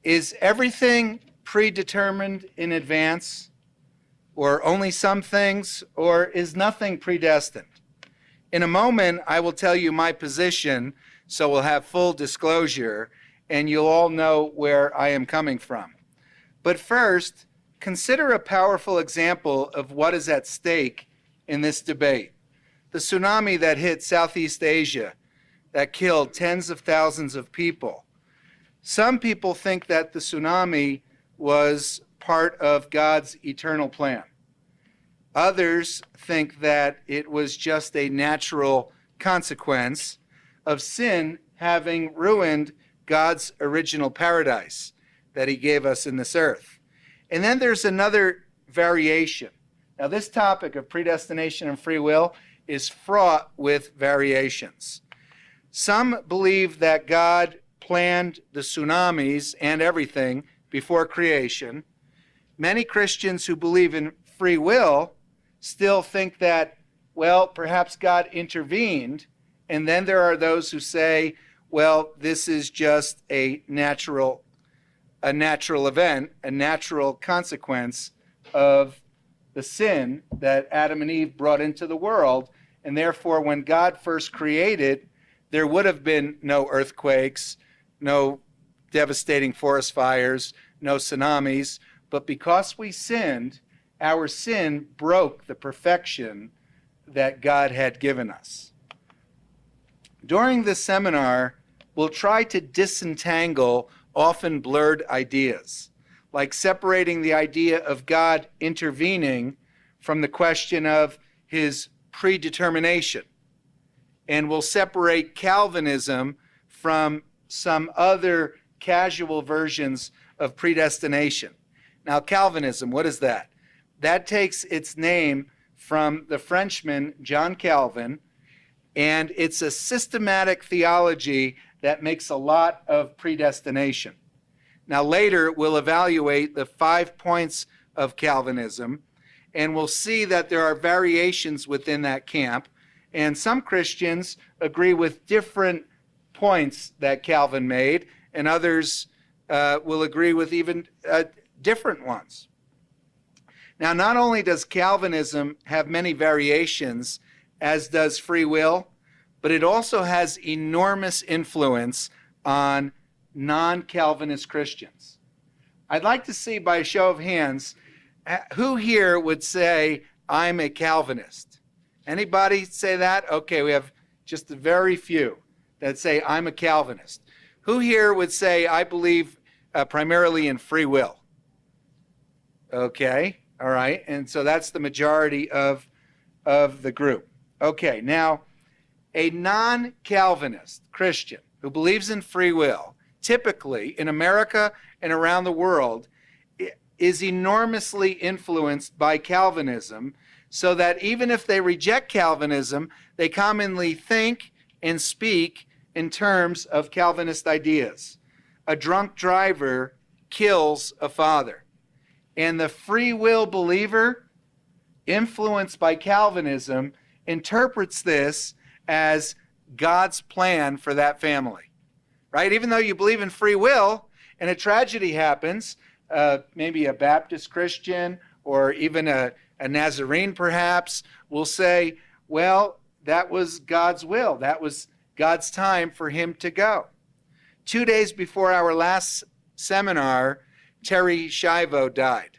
Is everything predetermined in advance, or only some things, or is nothing predestined? In a moment, I will tell you my position, so we'll have full disclosure, and you'll all know where I am coming from. But first, consider a powerful example of what is at stake in this debate. The tsunami that hit Southeast Asia, that killed tens of thousands of people. Some people think that the tsunami was part of God's eternal plan. Others think that it was just a natural consequence of sin having ruined God's original paradise that he gave us in this earth. And then there's another variation. Now, this topic of predestination and free will is fraught with variations. Some believe that God planned the tsunamis and everything before creation. Many Christians who believe in free will still think that, well, perhaps God intervened. And then there are those who say, well, this is just a natural event, a natural consequence of the sin that Adam and Eve brought into the world. And therefore, when God first created, there would have been no earthquakes, no devastating forest fires, no tsunamis. But because we sinned, our sin broke the perfection that God had given us. During this seminar, we'll try to disentangle often blurred ideas, like separating the idea of God intervening from the question of his predetermination. And we'll separate Calvinism from some other casual versions of predestination. Now, Calvinism, what is that? That takes its name from the Frenchman John Calvin, and it's a systematic theology that makes a lot of predestination. Now, later, we'll evaluate the 5 points of Calvinism, and we'll see that there are variations within that camp, and some Christians agree with different points that Calvin made, and others will agree with even different ones. Now, not only does Calvinism have many variations, as does free will, but it also has enormous influence on non-Calvinist Christians. I'd like to see, by a show of hands, who here would say, I'm a Calvinist? Anybody say that? Okay, we have just a very few that say, I'm a Calvinist. Who here would say, I believe primarily in free will? Okay, all right, and so that's the majority of the group. Okay, now, a non-Calvinist Christian who believes in free will, typically in America and around the world, is enormously influenced by Calvinism, so that even if they reject Calvinism, they commonly think and speak in terms of Calvinist ideas. A drunk driver kills a father. And the free will believer, influenced by Calvinism, interprets this as God's plan for that family, right? Even though you believe in free will, and a tragedy happens, maybe a Baptist Christian or even a Nazarene perhaps will say, well, that was God's will. That was God's time for him to go. 2 days before our last seminar, Terry Schiavo died.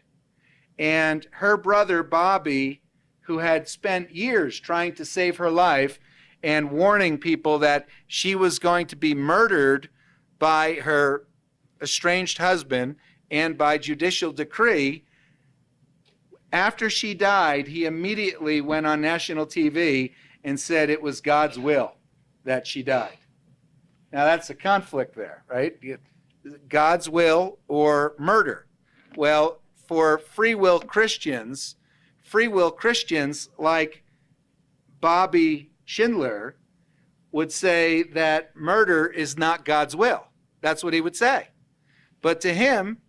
And her brother, Bobby, who had spent years trying to save her life and warning people that she was going to be murdered by her estranged husband and by judicial decree, after she died, he immediately went on national TV and said it was God's will that she died. Now, that's a conflict there, right? God's will or murder. Well, for free will Christians like Bobby Schindler would say that murder is not God's will. That's what he would say. But to him,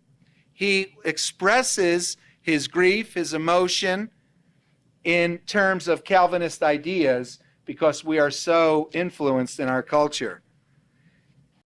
he expresses his grief, his emotion, in terms of Calvinist ideas because we are so influenced in our culture